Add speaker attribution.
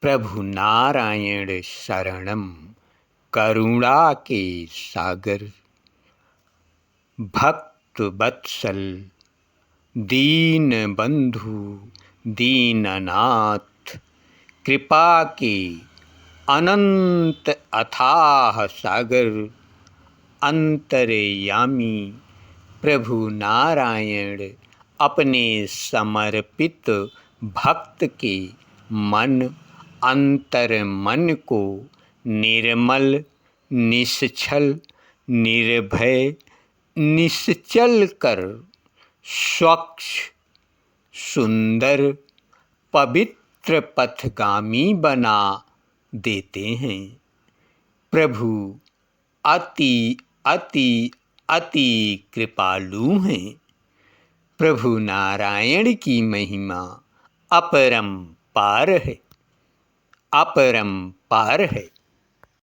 Speaker 1: प्रभु नारायण शरणम करुणा के सागर। भक्त वत्सल दीन बंधु दीननाथ, कृपा के अनंत अथाह सागर। अंतर्यामी प्रभु नारायण अपने समर्पित भक्त के मन अंतर मन को निर्मल निश्चल निर्भय निश्चल कर स्वच्छ सुंदर पवित्र पथगामी बना देते हैं। प्रभु अति अति अति कृपालु हैं। प्रभु नारायण की महिमा अपरंपार है, अपरंपार है।